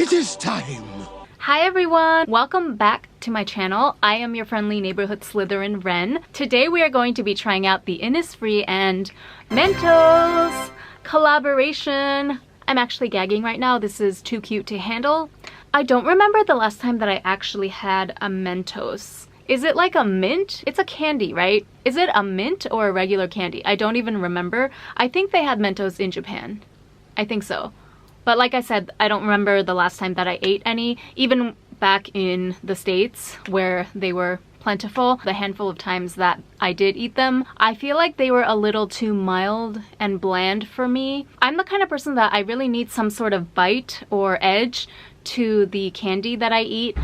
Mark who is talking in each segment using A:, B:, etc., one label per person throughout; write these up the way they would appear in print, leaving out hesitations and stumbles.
A: It is time!
B: Hi everyone! Welcome back to my channel. I am your friendly neighborhood Slytherin Ren. Today we are going to be trying out the Innisfree and Mentos collaboration. I'm actually gagging right now. This is too cute to handle. I don't remember the last time that I actually had a Mentos. Is it like a mint? It's a candy, right? Is it a mint or a regular candy? I don't even remember. I think they had Mentos in Japan. I think so. But like I said, I don't remember the last time that I ate any, even back in the States where they were plentiful. The handful of times that I did eat them, I feel like they were a little too mild and bland for me. I'm the kind of person that I really need some sort of bite or edge to the candy that I eat.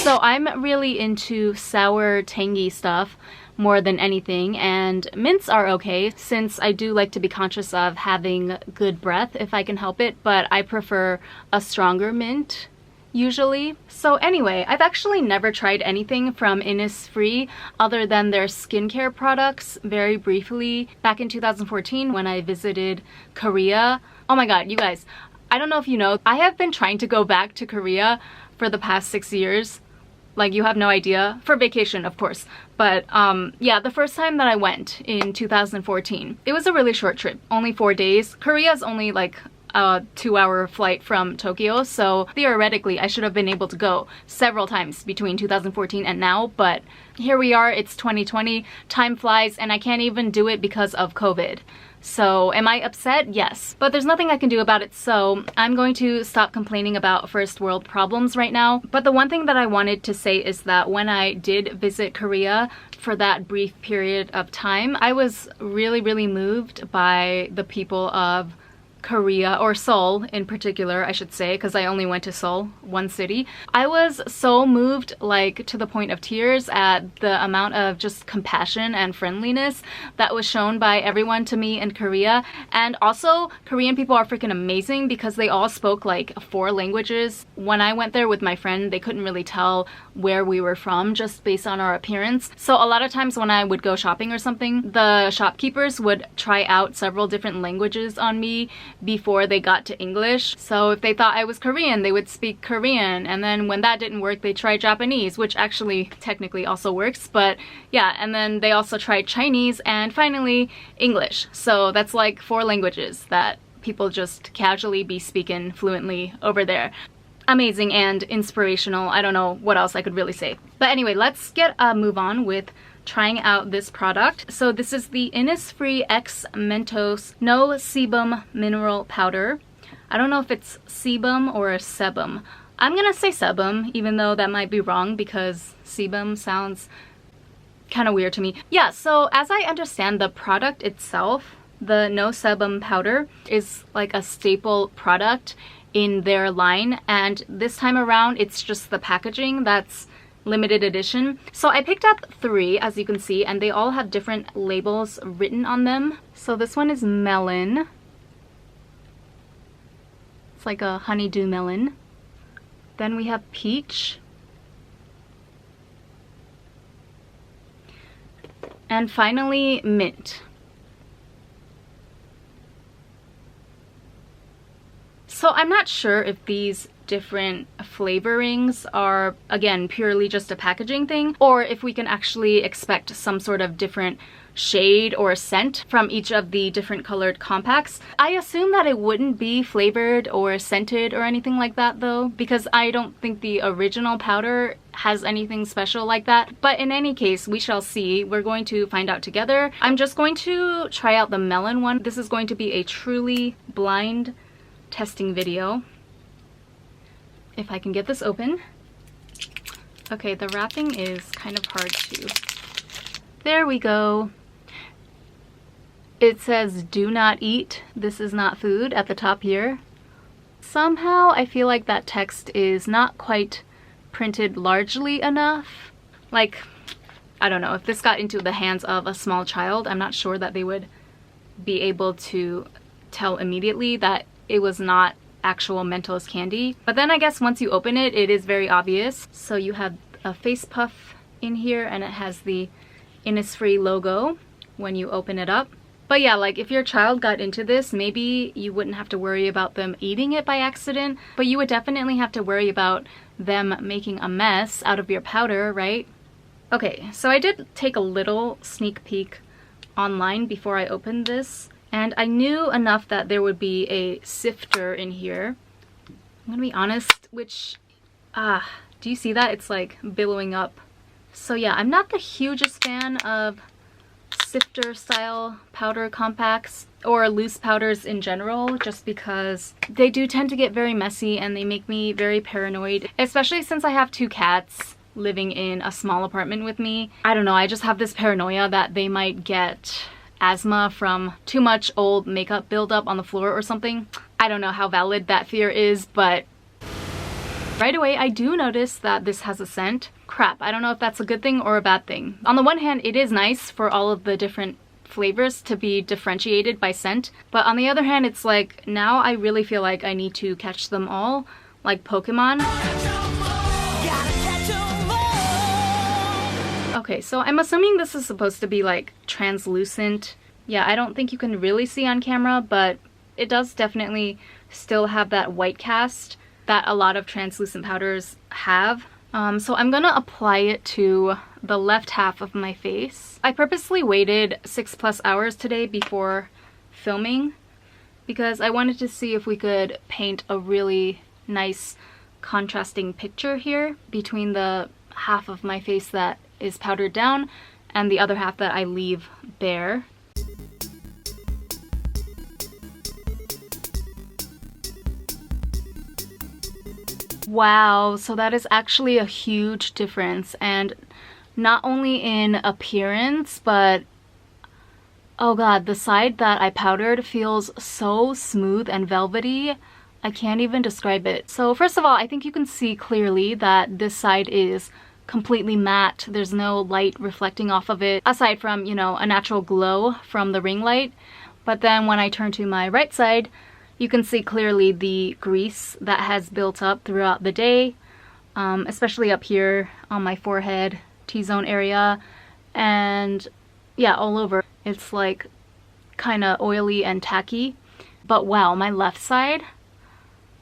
B: So I'm really into sour, tangy stuff more than anything, and mints are okay since I do like to be conscious of having good breath if I can help it, but I prefer a stronger mint usually. So anyway, I've actually never tried anything from Innisfree other than their skincare products very briefly back in 2014 when I visited Korea. Oh my god, you guys, I don't know if you know, I have been trying to go back to Korea for the past 6 years. Like, you have no idea. For vacation, of course. But yeah, the first time that I went in 2014, it was a really short trip, only 4 days. Korea is only like a 2-hour flight from Tokyo, so theoretically I should have been able to go several times between 2014 and now, but here we are, it's 2020, time flies, and I can't even do it because of COVID. So am I upset? Yes. But there's nothing I can do about it, so I'm going to stop complaining about first world problems right now. But the one thing that I wanted to say is that when I did visit Korea for that brief period of time, I was really moved by the people of Korea, or Seoul in particular, I should say, because I only went to Seoul, one city. I was so moved, like to the point of tears, at the amount of just compassion and friendliness that was shown by everyone to me in Korea. And also, Korean people are freaking amazing because they all spoke like 4 languages. When I went there with my friend, they couldn't really tell where we were from just based on our appearance. So a lot of times when I would go shopping or something, the shopkeepers would try out several different languages on me before they got to English. So if they thought I was Korean, they would speak Korean, and then when that didn't work, they tried Japanese, which actually technically also works, but yeah, and then they also tried Chinese, and finally English. So that's like 4 languages that people just casually be speaking fluently over there. Amazing and inspirational. I don't know what else I could really say. But anyway, let's get a move on with trying out this product. So this is the Innisfree X Mentos No Sebum Mineral Powder. I don't know if it's sebum or sebum. I'm gonna say sebum, even though that might be wrong because sebum sounds kind of weird to me. Yeah, so as I understand the product itself, the No Sebum powder is like a staple product in their line, and this time around it's just the packaging that's limited edition. So I picked up 3, as you can see, and they all have different labels written on them. So this one is melon. It's like a honeydew melon. Then we have peach. And finally, mint. So I'm not sure if these different flavorings are, again, purely just a packaging thing, or if we can actually expect some sort of different shade or scent from each of the different colored compacts. I assume that it wouldn't be flavored or scented or anything like that though, because I don't think the original powder has anything special like that. But in any case, we shall see. We're going to find out together. I'm just going to try out the melon one. This is going to be a truly blind testing video. If I can get this open. Okay, the wrapping is kind of hard to... There we go. It says do not eat, this is not food at the top here. Somehow I feel like that text is not quite printed largely enough. Like, I don't know, if this got into the hands of a small child, I'm not sure that they would be able to tell immediately that it was not actual Mentos candy. But then I guess once you open it, it is very obvious. So you have a face puff in here, and it has the Innisfree logo when you open it up. But yeah, like if your child got into this, maybe you wouldn't have to worry about them eating it by accident, but you would definitely have to worry about them making a mess out of your powder, right? Okay, so I did take a little sneak peek online before I opened this, and I knew enough that there would be a sifter in here. I'm gonna be honest, which, do you see that? It's like billowing up. So yeah, I'm not the hugest fan of sifter style powder compacts or loose powders in general, just because they do tend to get very messy and they make me very paranoid, especially since I have 2 cats living in a small apartment with me. I don't know, I just have this paranoia that they might get asthma from too much old makeup buildup on the floor or something. I don't know how valid that fear is, but right away I do notice that this has a scent. Crap, I don't know if that's a good thing or a bad thing. On the one hand, it is nice for all of the different flavors to be differentiated by scent, but on the other hand, it's like now I really feel like I need to catch them all, like Pokemon. Okay, so I'm assuming this is supposed to be like translucent. Yeah, I don't think you can really see on camera, but it does definitely still have that white cast that a lot of translucent powders have. So I'm gonna apply it to the left half of my face. I purposely waited 6+ hours today before filming because I wanted to see if we could paint a really nice contrasting picture here between the half of my face that is powdered down and the other half that I leave bare. Wow, so that is actually a huge difference, and not only in appearance, but oh god, the side that I powdered feels so smooth and velvety. I can't even describe it. So first of all, I think you can see clearly that this side is completely matte. There's no light reflecting off of it, aside from, you know, a natural glow from the ring light. But then when I turn to my right side, you can see clearly the grease that has built up throughout the day, especially up here on my forehead, T-zone area, and yeah, all over. It's like kind of oily and tacky. But wow, my left side,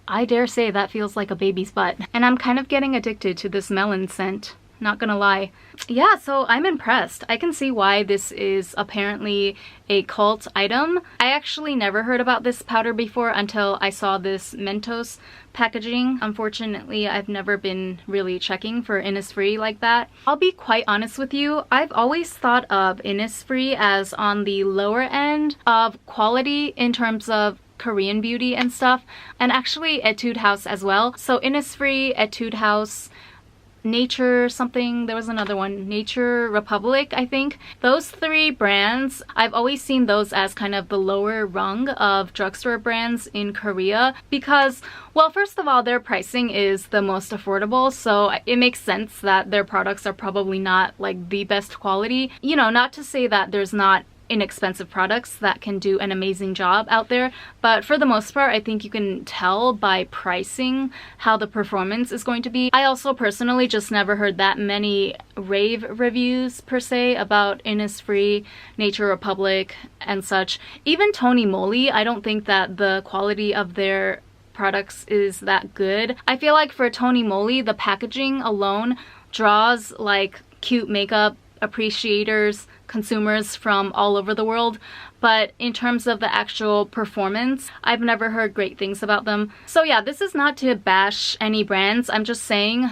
B: I dare say that feels like a baby's butt. And I'm kind of getting addicted to this melon scent, not gonna lie. Yeah, so I'm impressed. I can see why this is apparently a cult item. I actually never heard about this powder before until I saw this Mentos packaging. Unfortunately, I've never been really checking for Innisfree like that. I'll be quite honest with you, I've always thought of Innisfree as on the lower end of quality in terms of Korean beauty and stuff, and actually Etude House as well. So Innisfree, Etude House, Nature something, there was another one, Nature Republic, I think. Those 3 brands, I've always seen those as kind of the lower rung of drugstore brands in Korea because, well, first of all, their pricing is the most affordable, so it makes sense that their products are probably not like the best quality. You know, not to say that there's not inexpensive products that can do an amazing job out there, but for the most part, I think you can tell by pricing how the performance is going to be. I also personally just never heard that many rave reviews per se about Innisfree, Nature Republic, and such. Even Tony Moly, I don't think that the quality of their products is that good. I feel like for Tony Moly, the packaging alone draws like cute makeup appreciators, consumers from all over the world, but in terms of the actual performance, I've never heard great things about them. So yeah, this is not to bash any brands. I'm just saying,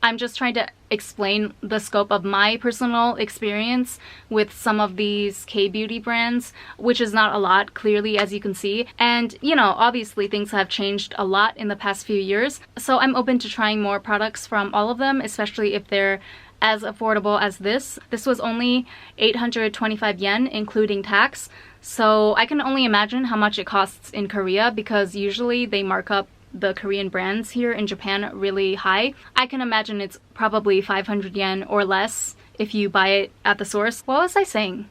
B: I'm just trying to explain the scope of my personal experience with some of these K-beauty brands, which is not a lot, clearly, as you can see. And, you know, obviously things have changed a lot in the past few years, so I'm open to trying more products from all of them, especially if they're as affordable as this. This was only 825 yen, including tax. So I can only imagine how much it costs in Korea because usually they mark up the Korean brands here in Japan really high. I can imagine it's probably 500 yen or less if you buy it at the source. What was I saying?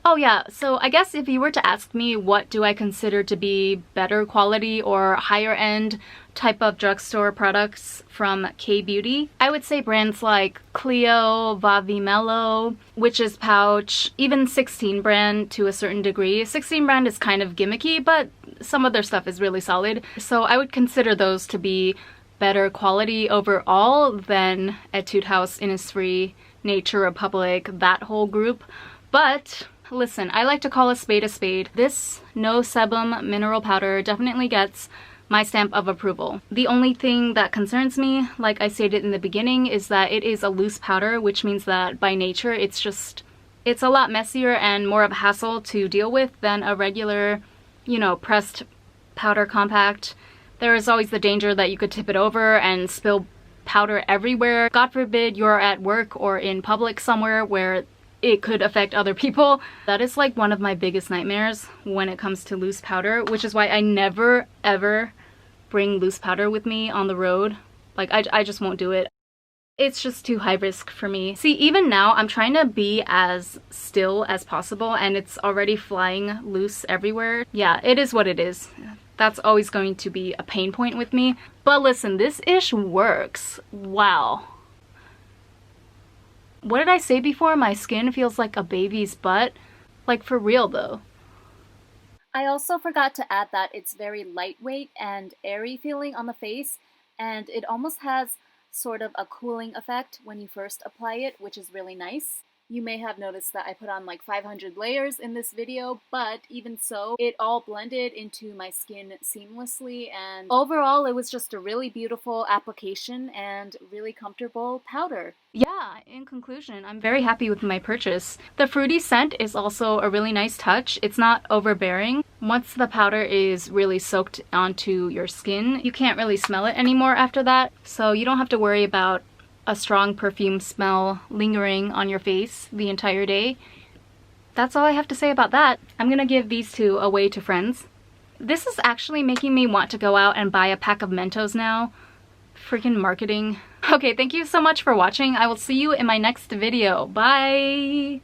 B: Oh yeah, so I guess if you were to ask me what do I consider to be better quality or higher end type of drugstore products from K-Beauty, I would say brands like Clio, Vavimelo, Witch's Pouch, even 16 brand to a certain degree. 16 brand is kind of gimmicky, but some of their stuff is really solid. So I would consider those to be better quality overall than Etude House, Innisfree, Nature Republic, that whole group. But listen, I like to call a spade a spade. This no sebum mineral powder definitely gets my stamp of approval. The only thing that concerns me, like I stated in the beginning, is that it is a loose powder, which means that by nature it's a lot messier and more of a hassle to deal with than a regular, you know, pressed powder compact. There is always the danger that you could tip it over and spill powder everywhere. God forbid you're at work or in public somewhere where it could affect other people. That is like one of my biggest nightmares when it comes to loose powder, which is why I never ever bring loose powder with me on the road. Like I just won't do it. It's just too high risk for me. See, even now I'm trying to be as still as possible and it's already flying loose everywhere. Yeah, it is what it is. That's always going to be a pain point with me. But listen, this ish works. Wow. What did I say before? My skin feels like a baby's butt? Like for real though. I also forgot to add that it's very lightweight and airy feeling on the face, and it almost has sort of a cooling effect when you first apply it, which is really nice. You may have noticed that I put on like 500 layers in this video, but even so, it all blended into my skin seamlessly, and overall it was just a really beautiful application and really comfortable powder. Yeah, in conclusion, I'm very happy with my purchase. The fruity scent is also a really nice touch. It's not overbearing. Once the powder is really soaked onto your skin, you can't really smell it anymore after that, so you don't have to worry about a strong perfume smell lingering on your face the entire day. That's all I have to say about that. I'm gonna give these two away to friends. This is actually making me want to go out and buy a pack of Mentos now. Freaking marketing. Okay, thank you so much for watching. I will see you in my next video. Bye!